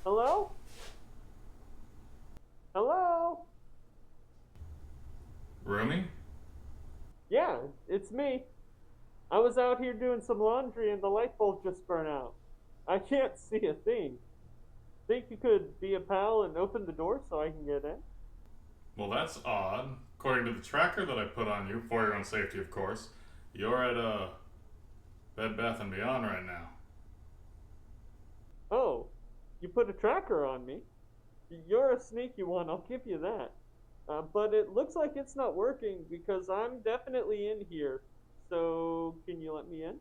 Hello? Hello? Roomy? Yeah, it's me. I was out here doing some laundry and the light bulb just burned out. I can't see a thing. Think you could be a pal and open the door so I can get in? Well, that's odd. According to the tracker that I put on you, for your own safety, of course, you're at Bed Bath and Beyond right now. Oh, you put a tracker on me? You're a sneaky one, I'll give you that. But it looks like it's not working because I'm definitely in here. So, can you let me in?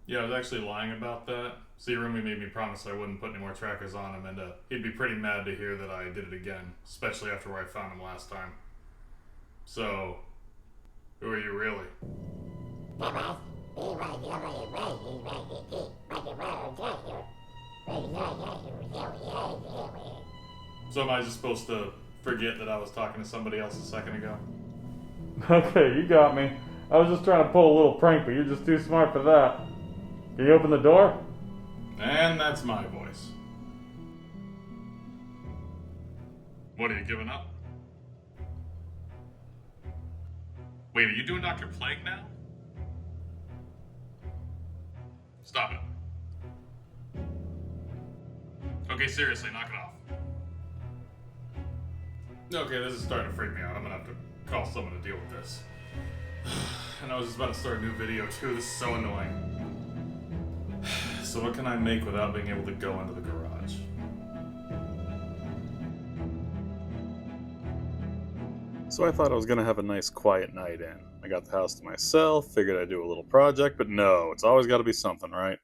Yeah, I was actually lying about that. See, Roomy made me promise I wouldn't put any more trackers on him, and he'd be pretty mad to hear that I did it again, especially after where I found him last time. So, who are you really? So am I just supposed to forget that I was talking to somebody else a second ago? Okay, you got me. I was just trying to pull a little prank, but you're just too smart for that. Can you open the door? And that's my voice. What, are you giving up? Wait, are you doing Dr. Plague now? Stop it. Okay, seriously, knock it off. Okay, this is starting to freak me out. I'm gonna have to call someone to deal with this. And I was just about to start a new video too. This is so annoying. So what can I make without being able to go into the garage? So I thought I was gonna have a nice quiet night in. I got the house to myself, figured I'd do a little project, but no, it's always gotta be something, right?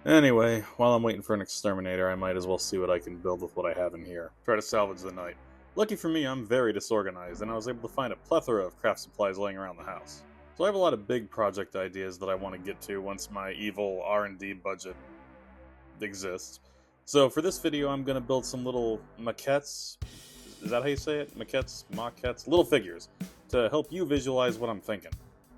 Anyway, while I'm waiting for an exterminator, I might as well see what I can build with what I have in here. Try to salvage the night. Lucky for me, I'm very disorganized, and I was able to find a plethora of craft supplies laying around the house. So I have a lot of big project ideas that I want to get to once my evil R&D budget exists. So for this video, I'm going to build some little maquettes. Is that how you say it? Maquettes? Little figures to help you visualize what I'm thinking.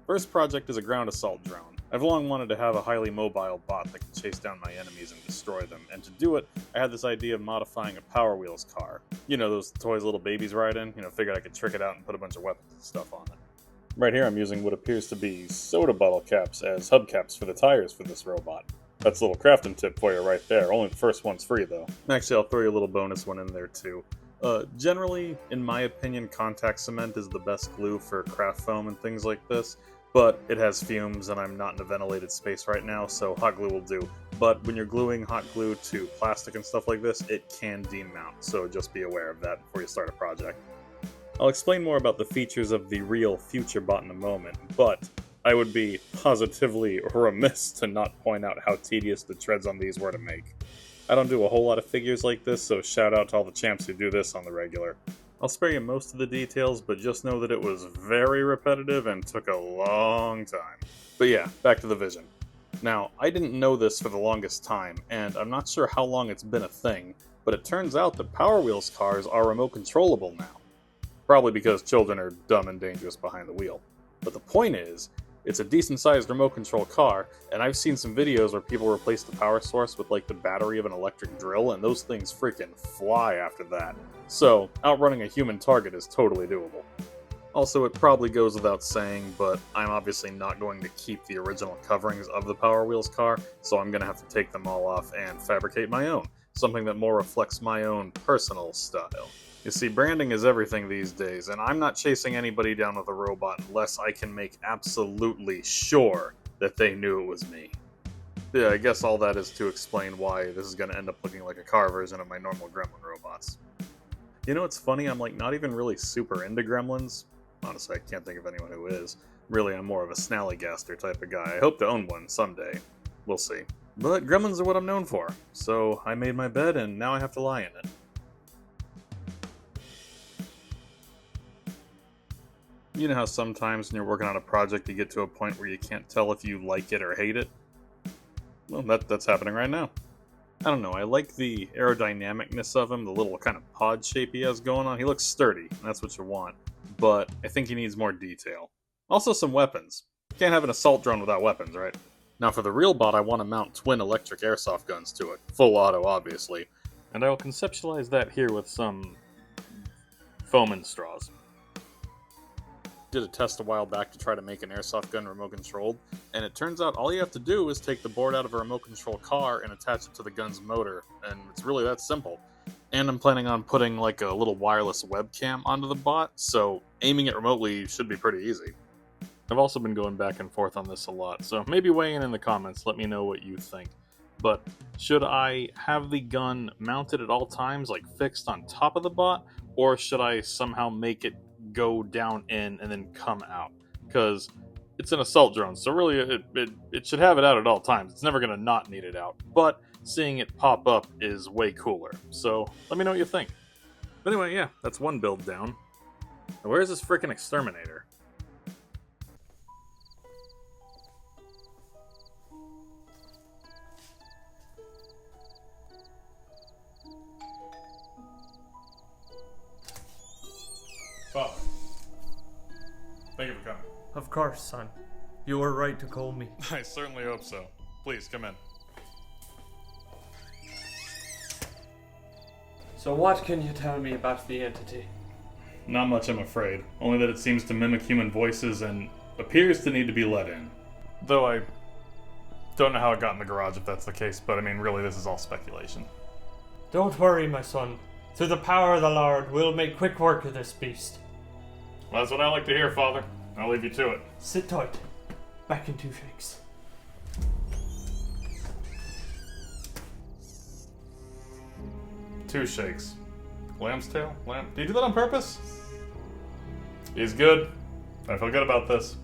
First project is a ground assault drone. I've long wanted to have a highly mobile bot that can chase down my enemies and destroy them, and to do it, I had this idea of modifying a Power Wheels car. You know, those toys little babies ride in? Figured I could trick it out and put a bunch of weapons and stuff on it. Right here I'm using what appears to be soda bottle caps as hubcaps for the tires for this robot. That's a little crafting tip for you right there. Only the first one's free though. Actually, I'll throw you a little bonus one in there too. Generally, in my opinion, contact cement is the best glue for craft foam and things like this, but it has fumes and I'm not in a ventilated space right now, so hot glue will do. But when you're gluing hot glue to plastic and stuff like this, it can demount, so just be aware of that before you start a project. I'll explain more about the features of the real future bot in a moment, but I would be positively remiss to not point out how tedious the treads on these were to make. I don't do a whole lot of figures like this, so shout out to all the champs who do this on the regular. I'll spare you most of the details, but just know that it was very repetitive and took a long time. But yeah, back to the vision. Now, I didn't know this for the longest time, and I'm not sure how long it's been a thing, but it turns out that Power Wheels cars are remote controllable now. Probably because children are dumb and dangerous behind the wheel. But the point is, it's a decent-sized remote control car, and I've seen some videos where people replace the power source with like the battery of an electric drill, and those things freaking fly after that. So, outrunning a human target is totally doable. Also, it probably goes without saying, but I'm obviously not going to keep the original coverings of the Power Wheels car, so I'm going to have to take them all off and fabricate my own, something that more reflects my own personal style. You see, branding is everything these days, and I'm not chasing anybody down with a robot unless I can make absolutely sure that they knew it was me. Yeah, I guess all that is to explain why this is going to end up looking like a car version of my normal Gremlin robots. You know what's funny? I'm not even really super into Gremlins. Honestly, I can't think of anyone who is. Really, I'm more of a Snallygaster type of guy. I hope to own one someday. We'll see. But Gremlins are what I'm known for, so I made my bed and now I have to lie in it. You know how sometimes when you're working on a project you get to a point where you can't tell if you like it or hate it? Well, that's happening right now. I don't know, I like the aerodynamicness of him, the little kind of pod shape he has going on. He looks sturdy, and that's what you want. But I think he needs more detail. Also some weapons. Can't have an assault drone without weapons, right? Now for the real bot, I want to mount twin electric airsoft guns to it. Full auto, obviously. and I will conceptualize that here with some foam and straws. Did a test a while back to try to make an airsoft gun remote controlled, and it turns out all you have to do is take the board out of a remote control car and attach it to the gun's motor, and it's really that simple. And I'm planning on putting like a little wireless webcam onto the bot, so aiming it remotely should be pretty easy. I've also been going back and forth on this a lot, so maybe weigh in the comments, let me know what you think. But should I have the gun mounted at all times, like fixed on top of the bot, or should I somehow make it go down in and then come out? Because it's an assault drone, so really it should have it out at all times. It's never going to not need it out, but seeing it pop up is way cooler. So let me know what you think. But anyway, yeah, that's one build down. Now, where's this freaking exterminator? Father, thank you for coming. Of course, son. You were right to call me. I certainly hope so. Please, come in. So what can you tell me about the entity? Not much, I'm afraid. Only that it seems to mimic human voices and appears to need to be let in. Though I don't know how it got in the garage if that's the case, but I mean, really, this is all speculation. Don't worry, my son. Through the power of the Lord, we'll make quick work of this beast. Well, that's what I like to hear, Father. I'll leave you to it. Sit tight. Back in 2 shakes. 2 shakes. Lamb's tail? Lamb? Do you do that on purpose? He's good. I feel good about this.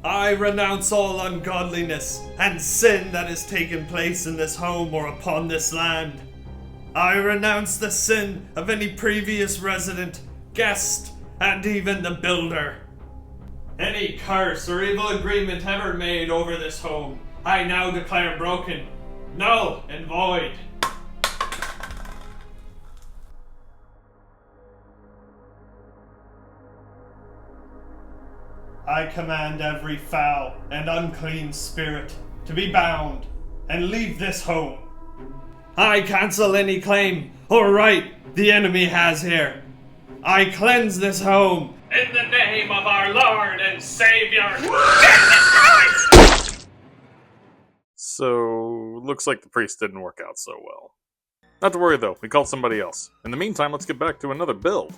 I renounce all ungodliness and sin that has taken place in this home or upon this land. I renounce the sin of any previous resident, guest, and even the builder. Any curse or evil agreement ever made over this home, I now declare broken, null, and void. I command every foul and unclean spirit to be bound and leave this home. I cancel any claim or right the enemy has here. I cleanse this home in the name of our Lord and Savior, Jesus Christ! So, looks like the priest didn't work out so well. Not to worry though, we called somebody else. In the meantime, let's get back to another build.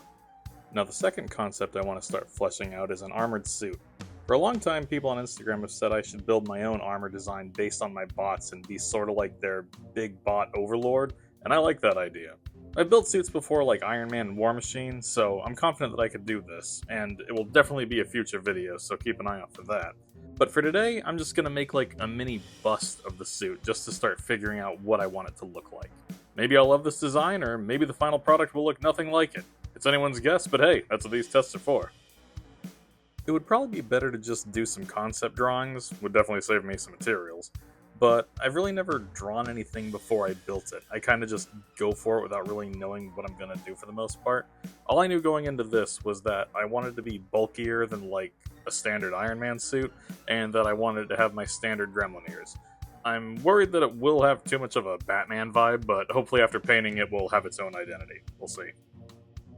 Now, the second concept I want to start fleshing out is an armored suit. For a long time, people on Instagram have said I should build my own armor design based on my bots and be sort of like their big bot overlord, and I like that idea. I've built suits before like Iron Man and War Machine, so I'm confident that I could do this, and it will definitely be a future video, so keep an eye out for that. But for today, I'm just going to make like a mini bust of the suit just to start figuring out what I want it to look like. Maybe I'll love this design, or maybe the final product will look nothing like it. It's anyone's guess, but hey, that's what these tests are for. It would probably be better to just do some concept drawings, would definitely save me some materials, but I've really never drawn anything before I built it. I kind of just go for it without really knowing what I'm going to do for the most part. All I knew going into this was that I wanted to be bulkier than like a standard Iron Man suit, and that I wanted to have my standard gremlin ears. I'm worried that it will have too much of a Batman vibe, but hopefully after painting it will have its own identity. We'll see.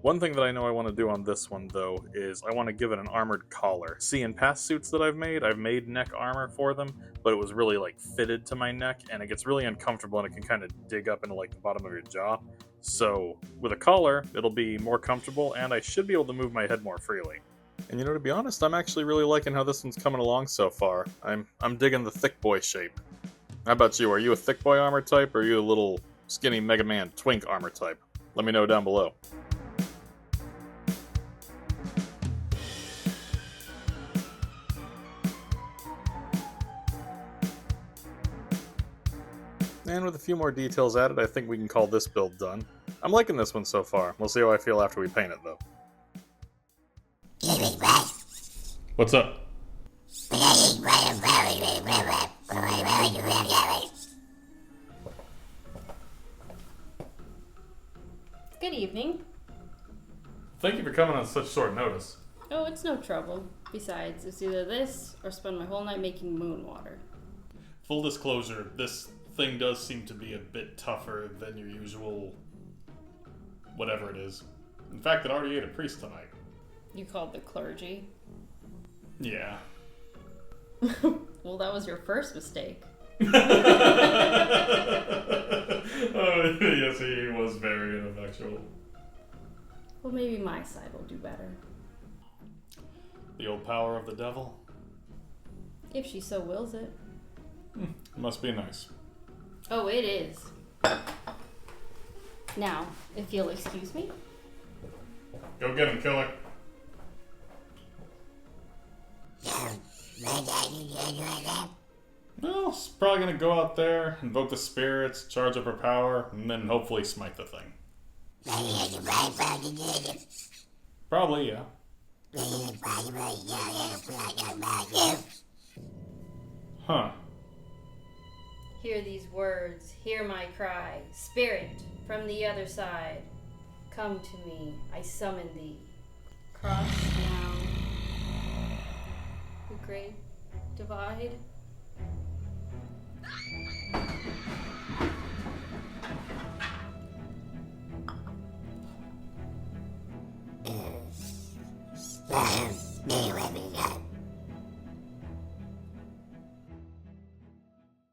One thing that I know I want to do on this one, though, is I want to give it an armored collar. See, in past suits that I've made neck armor for them, but it was really, like, fitted to my neck, and it gets really uncomfortable, and it can kind of dig up into, like, the bottom of your jaw. So, with a collar, it'll be more comfortable, and I should be able to move my head more freely. And you know, to be honest, I'm actually really liking how this one's coming along so far. I'm digging the thick boy shape. How about you? Are you a thick boy armor type, or are you a little skinny Mega Man twink armor type? Let me know down below. And with a few more details added, I think we can call this build done. I'm liking this one so far. We'll see how I feel after we paint it, though. What's up? Thank you for coming on such short notice. Oh, it's no trouble. Besides, it's either this or spend my whole night making moon water. Full disclosure, this thing does seem to be a bit tougher than your usual whatever it is. In fact, it already ate a priest tonight. You called the clergy? Yeah. Well, that was your first mistake. Oh, yes, he was very ineffectual. Well, maybe my side will do better. The old power of the devil? If she so wills it. Must be nice. Oh, it is. Now, if you'll excuse me. Go get him, killer. Well, she's probably gonna go out there, invoke the spirits, charge up her power, and then hopefully smite the thing. Probably, yeah. Huh. Hear these words, hear my cry. Spirit, from the other side, come to me, I summon thee. Cross now the great divide.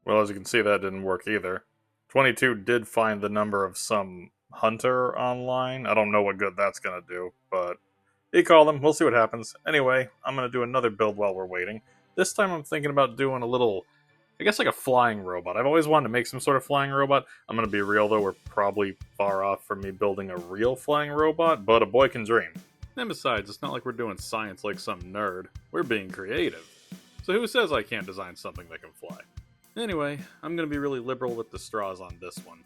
Well, as you can see, that didn't work either. 22 did find the number of some hunter online. I don't know what good that's gonna do, but he called him. We'll see what happens. Anyway, I'm gonna do another build while we're waiting. This time I'm thinking about doing a little, I guess like a flying robot. I've always wanted to make some sort of flying robot. I'm gonna be real though, we're probably far off from me building a real flying robot, but a boy can dream. And besides, it's not like we're doing science like some nerd. We're being creative. So who says I can't design something that can fly? Anyway, I'm going to be really liberal with the straws on this one.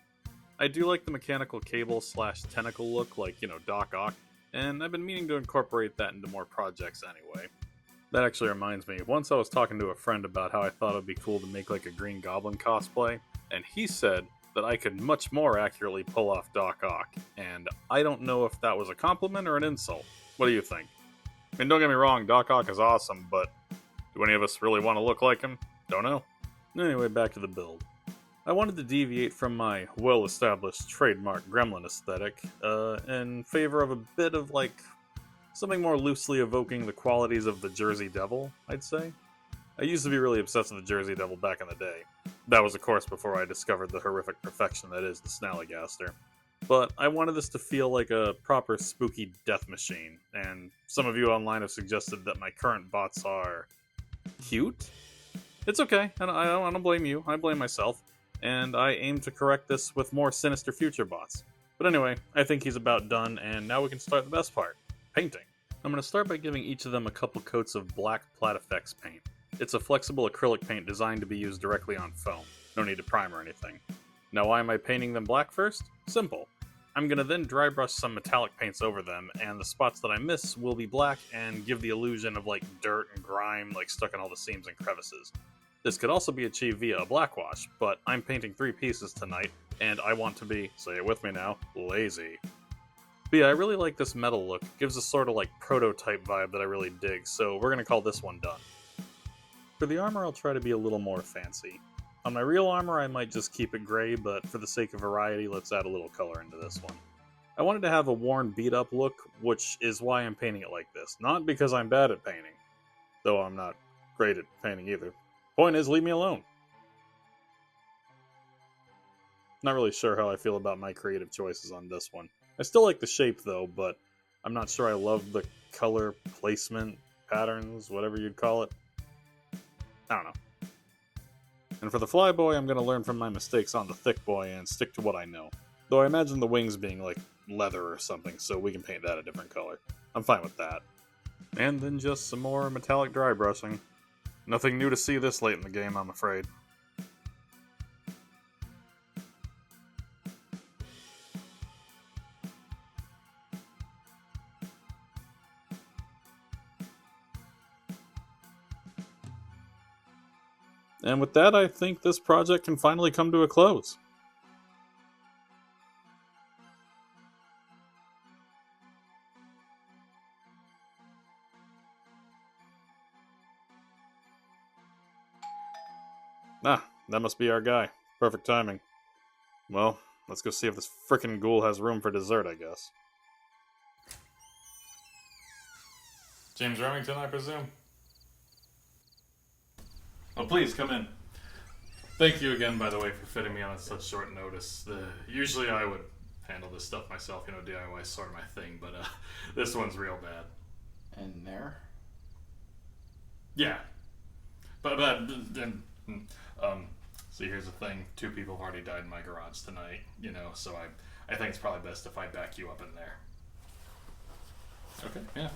I do like the mechanical cable / tentacle look like, Doc Ock, and I've been meaning to incorporate that into more projects anyway. That actually reminds me, once I was talking to a friend about how I thought it would be cool to make like a Green Goblin cosplay, and he said that I could much more accurately pull off Doc Ock, and I don't know if that was a compliment or an insult. What do you think? I mean, don't get me wrong, Doc Ock is awesome, but do any of us really want to look like him? Don't know. Anyway, back to the build. I wanted to deviate from my well-established trademark gremlin aesthetic, in favor of a bit of, something more loosely evoking the qualities of the Jersey Devil, I'd say. I used to be really obsessed with the Jersey Devil back in the day. That was, of course, before I discovered the horrific perfection that is the Snallygaster. But I wanted this to feel like a proper spooky death machine, and some of you online have suggested that my current bots are cute? It's okay, I don't blame you, I blame myself, and I aim to correct this with more sinister future bots. But anyway, I think he's about done, and now we can start the best part, painting. I'm going to start by giving each of them a couple coats of black Plattifex paint. It's a flexible acrylic paint designed to be used directly on foam, no need to prime or anything. Now why am I painting them black first? Simple. I'm going to then dry brush some metallic paints over them, and the spots that I miss will be black and give the illusion of dirt and grime stuck in all the seams and crevices. This could also be achieved via a black wash, but I'm painting 3 pieces tonight, and I want to be, say it with me now, lazy. But yeah, I really like this metal look. It gives a sort of prototype vibe that I really dig, so we're going to call this one done. For the armor, I'll try to be a little more fancy. On my real armor, I might just keep it gray, but for the sake of variety, let's add a little color into this one. I wanted to have a worn, beat-up look, which is why I'm painting it like this. Not because I'm bad at painting, though I'm not great at painting either. Point is, leave me alone. Not really sure how I feel about my creative choices on this one. I still like the shape though, but I'm not sure I love the color placement, patterns, whatever you'd call it. I don't know. And for the Flyboy, I'm going to learn from my mistakes on the Thick Boy and stick to what I know. Though I imagine the wings being leather or something, so we can paint that a different color. I'm fine with that. And then just some more metallic dry brushing. Nothing new to see this late in the game, I'm afraid. And with that, I think this project can finally come to a close. Ah, that must be our guy. Perfect timing. Well, let's go see if this frickin' ghoul has room for dessert, I guess. James Remington, I presume? Oh, please, come in. Thank you again, by the way, for fitting me on such short notice. Usually I would handle this stuff myself, DIY is sort of my thing, but this one's real bad. And there? Yeah. See, here's the thing. 2 people have already died in my garage tonight, so I think it's probably best if I back you up in there. Okay, yeah.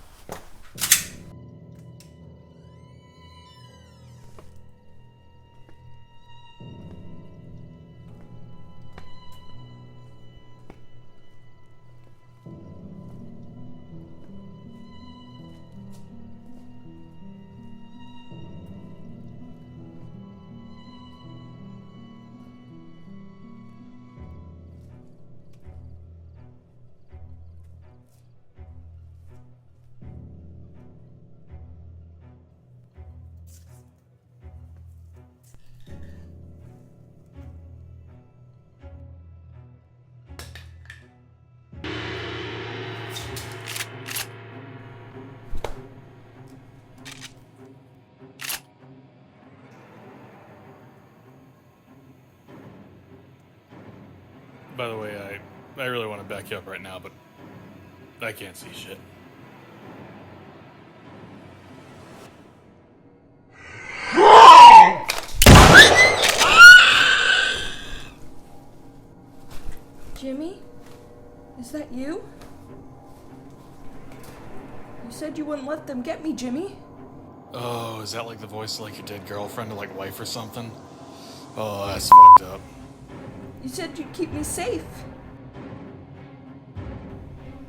By the way, I really want to back you up right now, but I can't see shit. Jimmy? Is that you? You said you wouldn't let them get me, Jimmy. Oh, is that like the voice of like your dead girlfriend or like wife or something? Oh, that's fucked up. You said you'd keep me safe.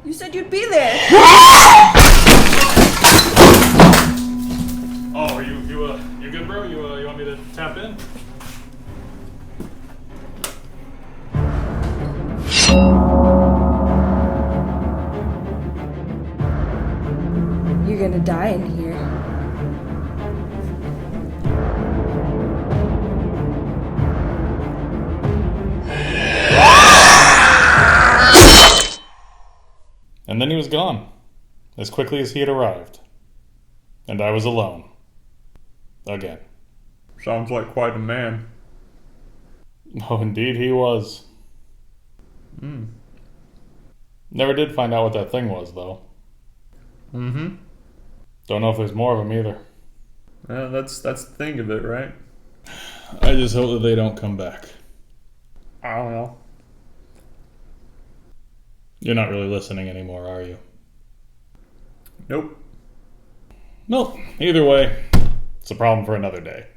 You said you'd be there. Oh, you good, bro? You want me to tap in? You're gonna die in here. And then he was gone, as quickly as he had arrived. And I was alone. Again. Sounds like quite a man. Oh, indeed he was. Never did find out what that thing was, though. Mm-hmm. Don't know if there's more of them either. That's the thing of it, right? I just hope that they don't come back. I don't know. You're not really listening anymore, are you? Nope. Nope. Either way, it's a problem for another day.